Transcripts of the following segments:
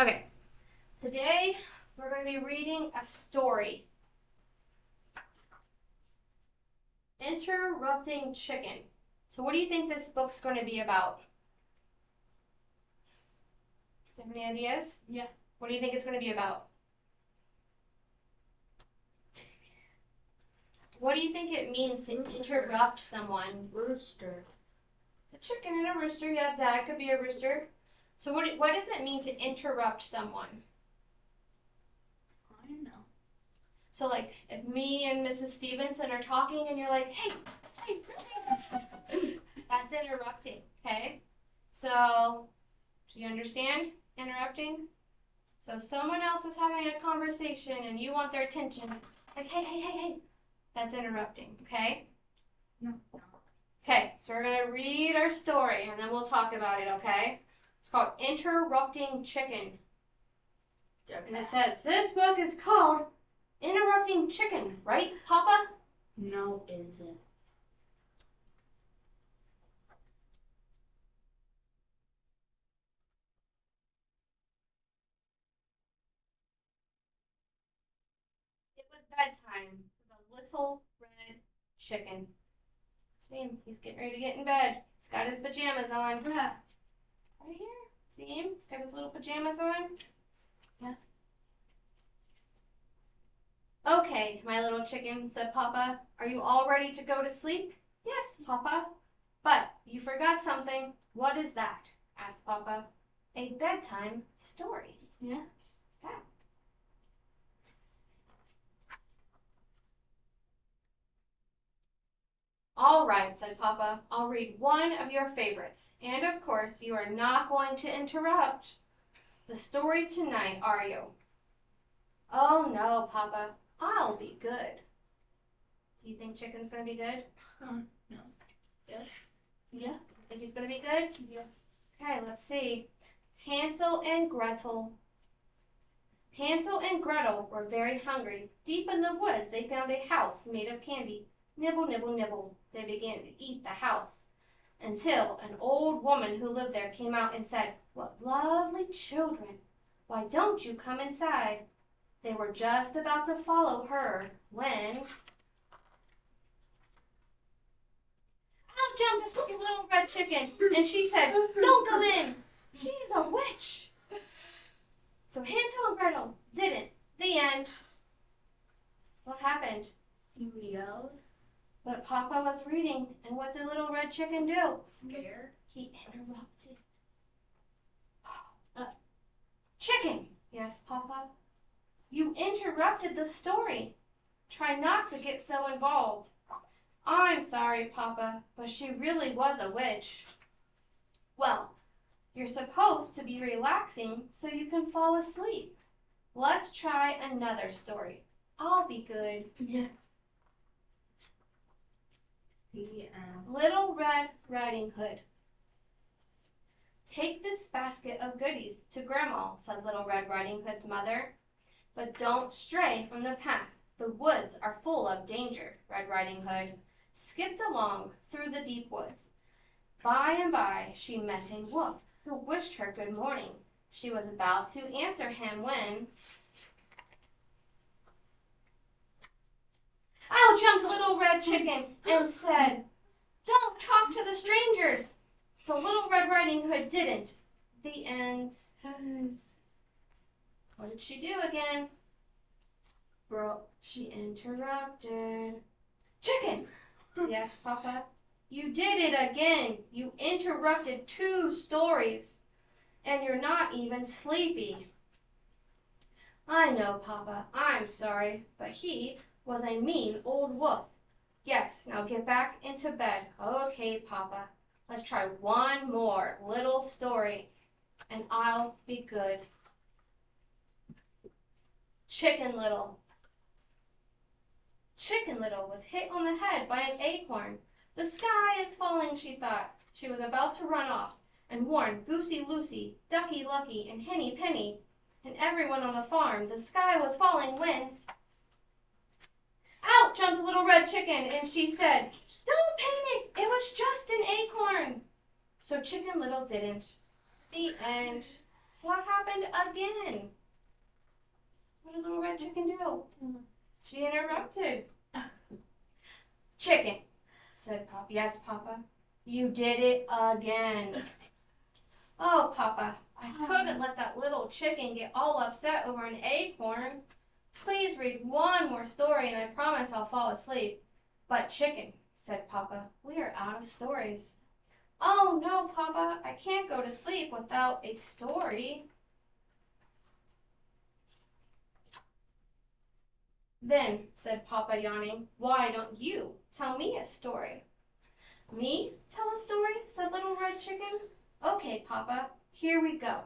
Okay, today we're going to be reading a story. Interrupting Chicken. So what do you think this book's going to be about? Do you have any ideas? Yeah. What do you think it's going to be about? What do you think it means to interrupt someone? Rooster. A chicken and a rooster, yeah, that could be a rooster. So what does it mean to interrupt someone? I don't know. So like if me and Mrs. Stevenson are talking and you're like, hey, that's interrupting, okay? So do you understand interrupting? So if someone else is having a conversation and you want their attention, like, hey, that's interrupting, okay? No. Okay, so we're going to read our story and then we'll talk about it, okay? It's called Interrupting Chicken. And it says, this book is called Interrupting Chicken, right, Papa? No, it isn't. It was bedtime for the little red chicken. See him, he's getting ready to get in bed. He's got his pajamas on. Right here. See him? He's got his little pajamas on. Yeah. Okay, my little chicken, said Papa. Are you all ready to go to sleep? Yes, Papa. But you forgot something. What is that? Asked Papa. A bedtime story. Yeah. Yeah. All right, said Papa. I'll read one of your favorites. And of course, you are not going to interrupt the story tonight, are you? Oh, no, Papa. I'll be good. Do you think Chicken's going to be good? No. Yeah? Yeah? Think he's going to be good? Yes. Okay, let's see. Hansel and Gretel. Hansel and Gretel were very hungry. Deep in the woods, they found a house made of candy. Nibble, nibble, nibble. They began to eat the house until an old woman who lived there came out and said, "What lovely children! Why don't you come inside?" They were just about to follow her when out jumped a little red chicken, and she said, "Don't go in. She is a witch." So Hansel and Gretel didn't. The end. What happened? You yelled? But Papa was reading, and what did little red chicken do? Scared? He interrupted. Chicken! Yes, Papa. You interrupted the story. Try not to get so involved. I'm sorry, Papa, but she really was a witch. Well, you're supposed to be relaxing so you can fall asleep. Let's try another story. I'll be good. Yeah. Little Red Riding Hood. Take this basket of goodies to Grandma, said Little Red Riding Hood's mother. But don't stray from the path. The woods are full of danger. Red Riding Hood skipped along through the deep woods. By and by she met a wolf, who wished her good morning. She was about to answer him when out jumped Little Red Chicken and said, "Don't talk to the strangers." So Little Red Riding Hood didn't. The end. What did she do again? Bro. She interrupted. Chicken! Yes, Papa. You did it again. You interrupted 2 stories. And you're not even sleepy. I know, Papa. I'm sorry. But he was a mean old wolf. Yes, now get back into bed. Okay, Papa. Let's try one more little story, and I'll be good. Chicken Little. Chicken Little was hit on the head by an acorn. The sky is falling, she thought. She was about to run off and warn Goosey Lucy, Ducky Lucky, and Henny Penny, and everyone on the farm the sky was falling when out jumped Little Red Chicken, and she said, "Don't panic, it was just an acorn." So Chicken Little didn't. The end. What happened again? What did Little Red Chicken do? She interrupted. Chicken, said Papa. Yes, Papa. You did it again. Oh, Papa, I couldn't let that little chicken get all upset over an acorn. Please read one more story and I promise I'll fall asleep. But Chicken, said Papa, we are out of stories. Oh, no, Papa, I can't go to sleep without a story. Then, said Papa, yawning, why don't you tell me a story? Me tell a story? Said Little Red Chicken. Okay, Papa, here we go.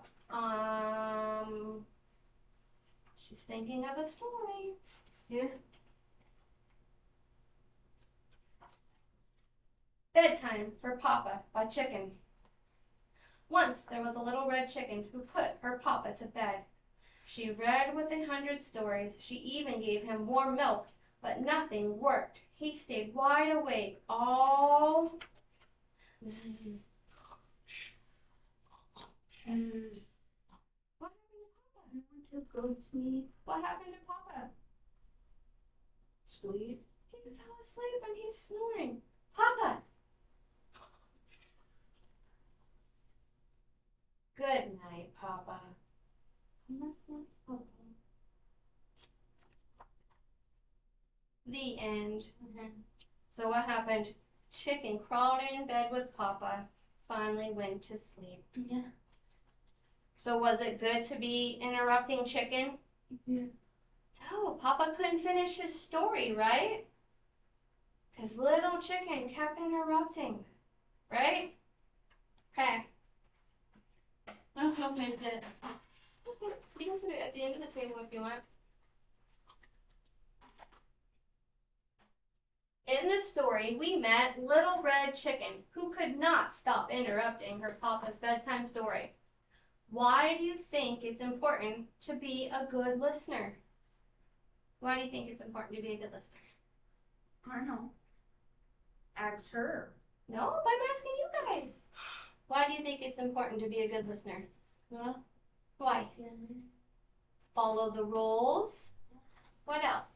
She's thinking of a story. Yeah. Bedtime for Papa by Chicken. Once there was a little red chicken who put her papa to bed. She read with 100 stories. She even gave him warm milk, but nothing worked. He stayed wide awake all. Zzz. What happened to Papa? I want to go sleep. What happened to Papa? Sleep? He fell asleep and he's snoring. Papa! Good night, Papa. The end. So what happened? Chicken crawled in bed with Papa, finally went to sleep. Yeah. So was it good to be interrupting Chicken? Yeah. No, Papa couldn't finish his story, right? Because little Chicken kept interrupting, right? Okay. I'll help make it. You can sit it at the end of the table if you want. In this story, we met Little Red Chicken, who could not stop interrupting her papa's bedtime story. Why do you think it's important to be a good listener? Why do you think it's important to be a good listener? I know. Ask her. No, I'm asking you guys. Why do you think it's important to be a good listener? Well, Why? Follow the rules. What else?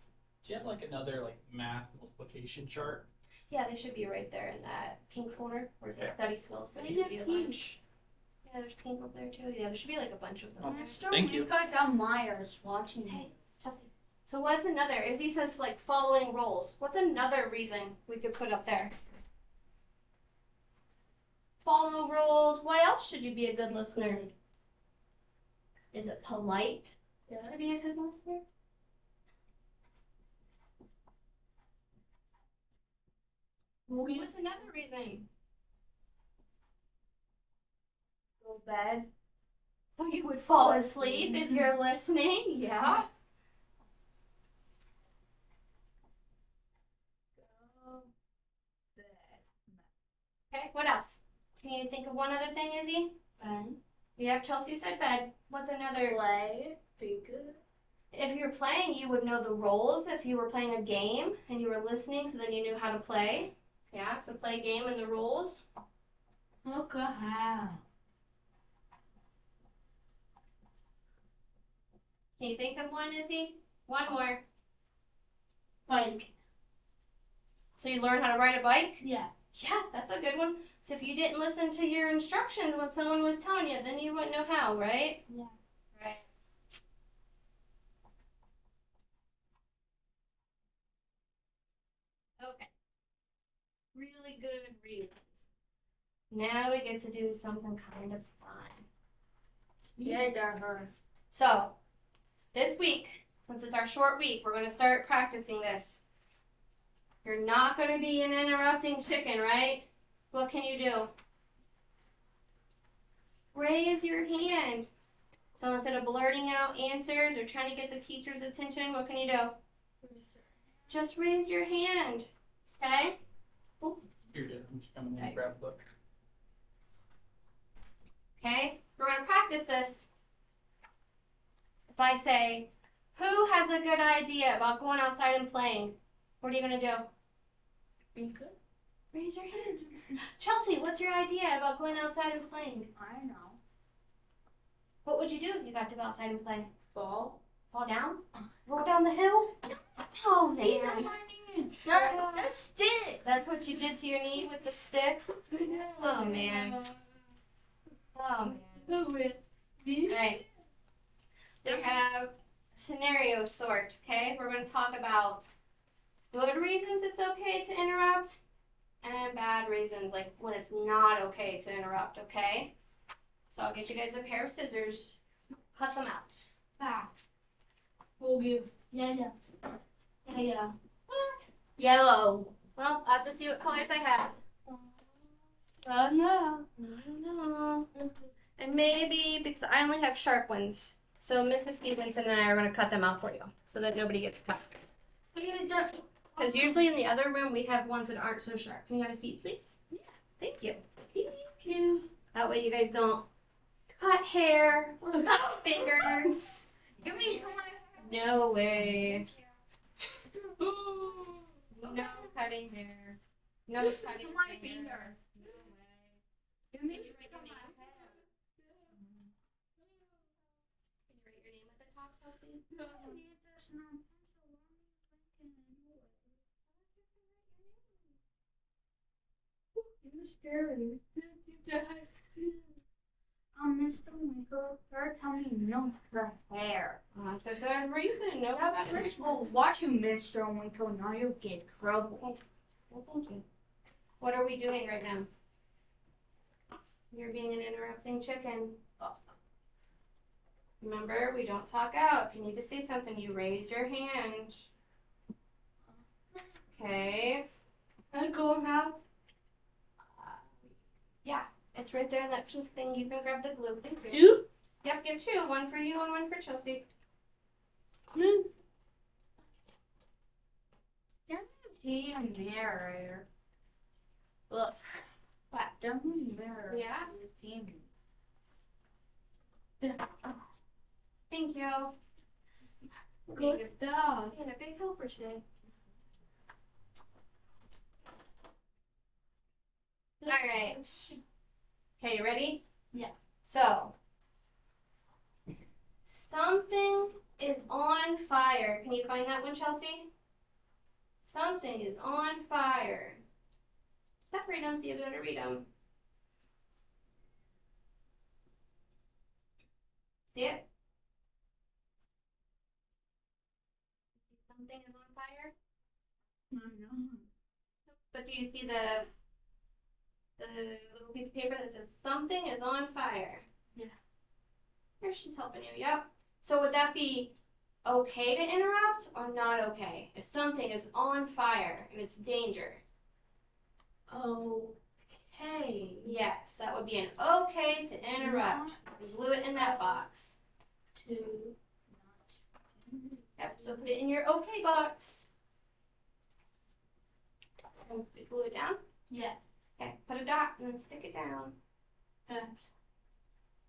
Do you have like another like math multiplication chart? Yeah, they should be right there in that pink corner. Where's the Okay. study skills? There We should have be a pink. bunch. Yeah, there's pink over there too. Yeah, there should be like a bunch of them. Okay. Thank you. Cut down Myers watching Hey, Chelsea. So what's another? Izzy says like following rules. What's another reason we could put up there? Follow rules. Why else should you be a good listener? Is it polite to be a good listener? What's another reason? Go to bed. So you would fall asleep if you're listening? Yeah. Go bed. Okay, what else? Can you think of one other thing, Izzy? Bed. Yep, Chelsea said bed. What's another? Play. Be good. If you're playing, you would know the roles if you were playing a game and you were listening, so then you knew how to play. Yeah, so play game and the rules. Look at how. Can you think of one, Izzy? One more. Bike. So you learn how to ride a bike? Yeah. Yeah, that's a good one. So if you didn't listen to your instructions when someone was telling you, then you wouldn't know how, right? Yeah. Right. Okay. Really good reasons. Now we get to do something kind of fun. Yeah, that hurt. So, this week, since it's our short week, we're going to start practicing this. You're not going to be an interrupting chicken, right? What can you do? Raise your hand. So instead of blurting out answers or trying to get the teacher's attention, what can you do? Just raise your hand, okay? You're good. I'm just coming in and grab a book. Okay, we're going to practice this. If I say, who has a good idea about going outside and playing? What are you going to do? Be good. Raise your hand. Chelsea, what's your idea about going outside and playing? I know. What would you do if you got to go outside and play? Fall. Fall down? Roll down the hill? Oh, man. That's stick. That's what you did to your knee with the stick? Oh, man. Oh, man. Alright. We have scenario sort, okay? We're going to talk about good reasons it's okay to interrupt and bad reasons, like when it's not okay to interrupt, okay? So I'll get you guys a pair of scissors. Cut them out. We'll give yellow. Yeah. What? Yellow. Well, I'll have to see what colors I have. Oh no. I don't know. And maybe, because I only have sharp ones, so Mrs. Stevenson and I are going to cut them out for you so that nobody gets cut. Because usually in the other room we have ones that aren't so sharp. Can you have a seat, please? Yeah. Thank you. Thank you. That way you guys don't cut hair or fingers. Give me some. No way. No cutting hair. No cutting my fingers. finger. No way. Give me Can you write your name? Can you write your name at the top, Kelsey? You're scary. Mr. Winkle, you're telling me no her hair. Oh, that's a good. Were you gonna know about it? Well, watch you, Mr. Winkle. Now you'll get trouble. Well, thank you. What are we doing right now? You're being an interrupting chicken. Remember, we don't talk out. If you need to say something, you raise your hand. Okay. I go house. Yeah, it's right there in that pink thing. You can grab the glue. Thank you. You? You have to get two. One for you and one for Chelsea. See a mirror. Look. What? There's a mirror. Yeah? You see me. Thank you. Good stuff. Being a big helper today. Alright. Okay, you ready? Yeah. So, something is on fire. Can you find that one, Chelsea? Something is on fire. Separate them so you'll be able to read them. See it? Something is on fire? I know. But do you see the little piece of paper that says something is on fire? Yeah. There, she's helping you. Yep. So would that be okay to interrupt or not okay? If something is on fire and it's danger. Okay. Yes, that would be an okay to interrupt. Glue it in that box. To Yep, so put it in your okay box. And glue it down. yes. Okay, put a dot and then stick it down. That's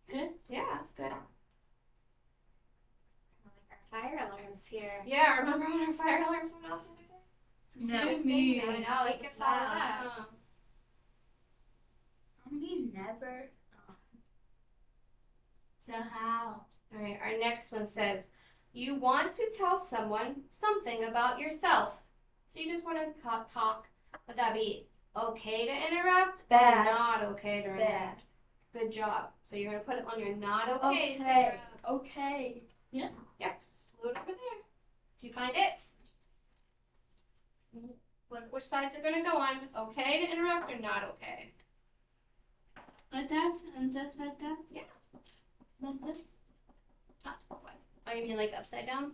good. Yeah, that's good. Fire alarms here. Yeah, remember when our fire alarms went off the other day? No, me. I know, Wake it us was all loud. up. He's never. So how? All right, our next one says, you want to tell someone something about yourself. So you just want to talk. Would that be okay to interrupt? Bad. Or not okay to interrupt? Bad. Good job. So you're going to put it on your not okay to Okay. interrupt. Okay. Yep, glue it over there. Do you find it? Which side's it going to go on? Okay to interrupt or not okay? Like that and just like that. Yeah. Like this. What? Oh, you mean like upside down?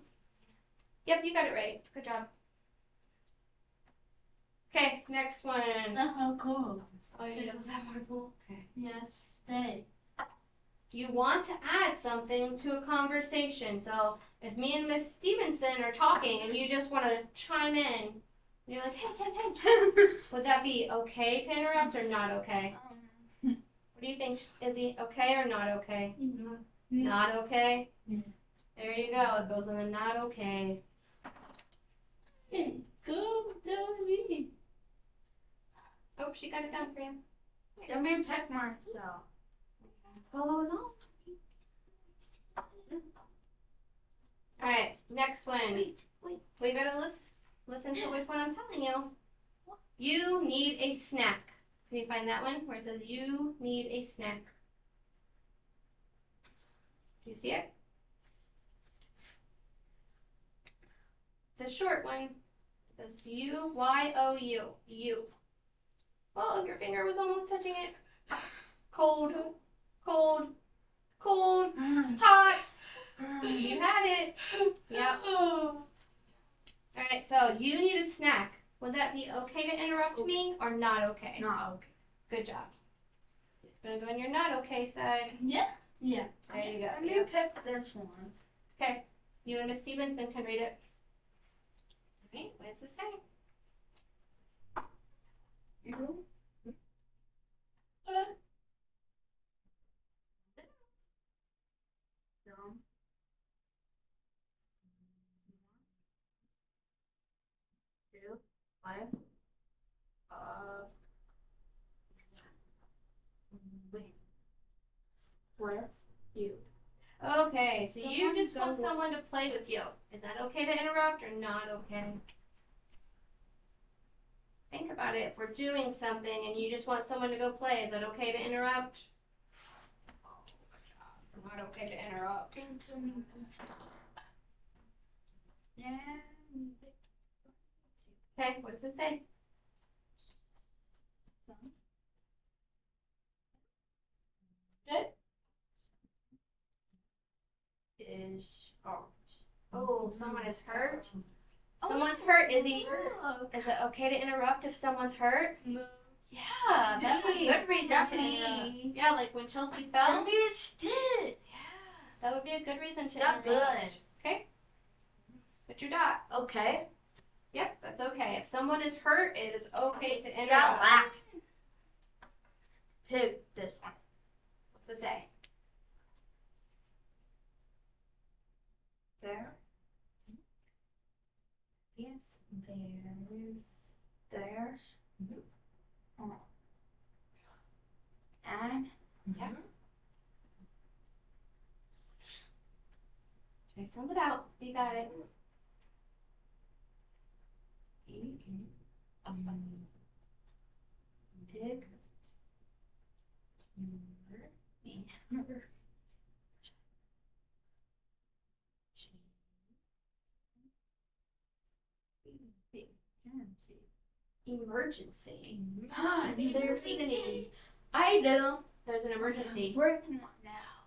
Yep, you got it right. Good job. Okay, next one. How cool. Oh, you need a little bit more glue? Okay. Yes. Stay. You want to add something to a conversation. So if me and Miss Stevenson are talking and you just want to chime in, and you're like, hey, would that be okay to interrupt or not okay? What do you think, Izzy? Okay or not okay? Not okay? Yeah. There you go. It goes in the not okay. Hey, go down me. Oh, she got it done for you. Let me pick myself. Follow along. All right, next one. Wait. We gotta listen to which one I'm telling you. You need a snack. Can you find that one where it says you need a snack? Do you see it? It's a short one. It says U-Y-O-U. You. Oh, your finger was almost touching it. Cold, cold, cold, hot. You had it. Yep. Alright, so you need a snack. Would that be okay to interrupt me or not okay? Not okay. Good job. It's gonna go on your not okay side. Yeah. There you go. Let me pick this one. Okay. You and Miss Stevenson can read it. Alright, what does it say? You. Dumb. Two. Five. With you. Okay, so you Someone just go want with- someone to play with you. Is that okay to interrupt or not okay? Think about it. If we're doing something and you just want someone to go play, is that okay to interrupt? Oh, good job. Not okay to interrupt. Yeah. Okay, what does it say? Is orange. Oh, someone is hurt. Someone's hurt, Izzy. Look. Is it okay to interrupt if someone's hurt? No. Yeah, that's a good reason to interrupt. Yeah, like when Chelsea fell. Maybe it's did. Yeah, that would be a good reason to Not interrupt. good. Okay. Put your dot. Okay. Yep, that's okay. If someone is hurt, it is okay to Yeah, interrupt. laugh. Pick this one. What's it say? There. Yes, There's. Oh. And. Yep. Try something out. You got it. Pig. Emergency. There's Emergency. I do. There's an emergency. Working on now.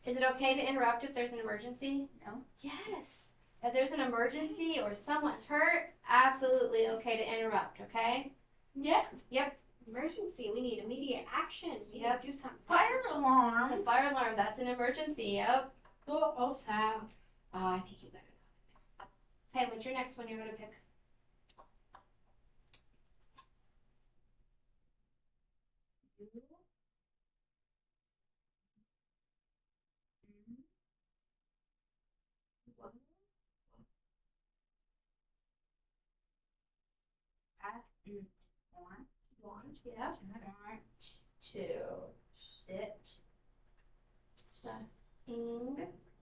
Is it okay to interrupt if there's an emergency? No. Yes. If there's an emergency or someone's hurt, absolutely okay to interrupt, okay? Yeah. Yep. Emergency. We need immediate action. We Yep. need to do something. Fire The alarm. fire alarm, that's an emergency, yep. Oh, sad. Oh, I think you better not. Hey, what's your next one you're going to pick? Want, Yeah. want to sit,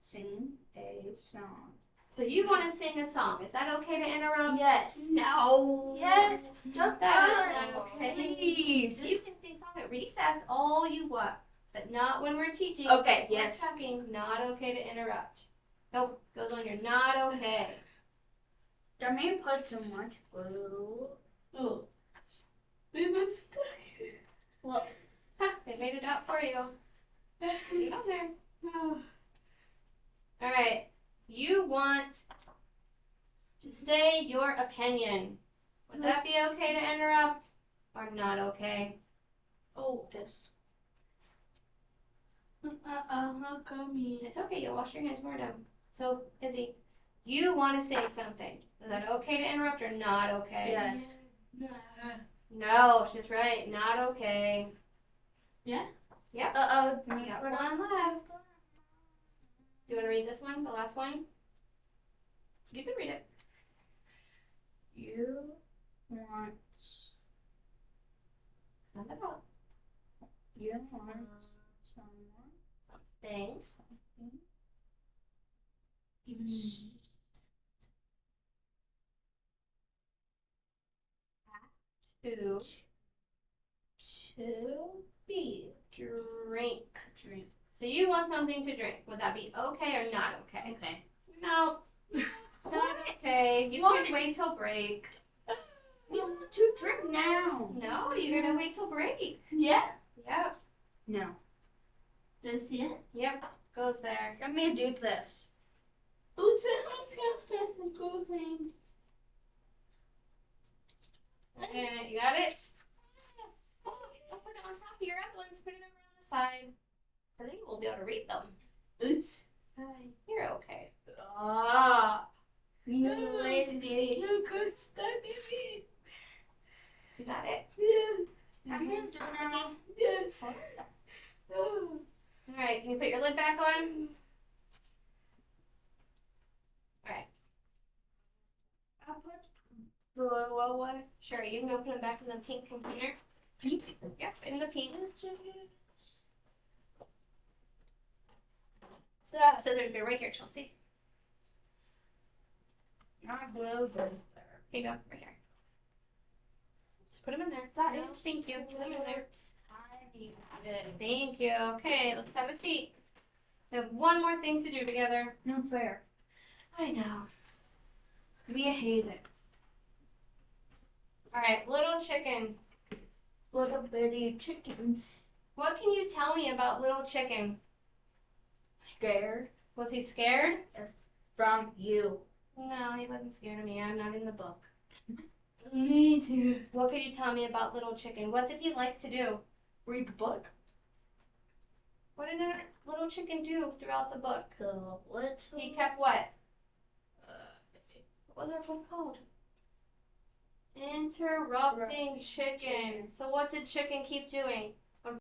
sing a song. So you want to sing a song. Is that okay to interrupt? Yes. No. Yes. Not That is that. not okay. Please. You can sing song at recess all you want, but not when we're teaching. Okay, When yes. we're talking, not okay to interrupt. Nope, goes on your not okay. Don't mean put too much glue. Ooh. We must. Look. They made it out for you. Get on there. All right. You want to say your opinion. Would that be okay to interrupt or not okay? Oh, this. How come you? It's okay. You'll wash your hands when we're done. So, Izzy, you want to say something. Is that okay to interrupt or not okay? Yes. No, she's right. Not okay. Yeah? Yep. Uh-oh. We got one left. Do you want to read this one, the last one? You can read it. You want. Sum it up. You want someone Thing. To be drink. drink. So you want something to drink. Would that be okay or not okay? Okay. No. Not okay. You What? can wait till break. You want to drink now? No, you're gonna wait till break. Yeah. Yep. No. This it? Yep. Goes there. Let me do this. Oops, I'm going. Okay, you got it? Oh, don't put it on top of your other ones. Put it over on the side. I think we'll be able to read them. Oops. You're okay. Ah. You lady. You got stuck in me. You got it? Yes. I'm gonna do now. Yes. Alright, can you put your lid back on? Alright. I'll put what was Sure, you can go put them back in the pink container. pink? Yep, in the pink. Scissors go right here, Chelsea. Not glue, but Here you go, right here. Just put them in there. That No, is thank you. Put them in there. tiny bit. Thank you. Okay, let's have a seat. We have one more thing to do together. No fair. I know. We hate it. Alright, little chicken. Little bitty chickens. What can you tell me about little chicken? Scared Was he scared? from you. No, he wasn't scared of me. I'm not in the book. Me too. What could you tell me about little chicken? What did he like to do? Read the book. What did little chicken do throughout the book? What? He kept what? What was our book called? Interrupting chicken. So what did chicken keep doing?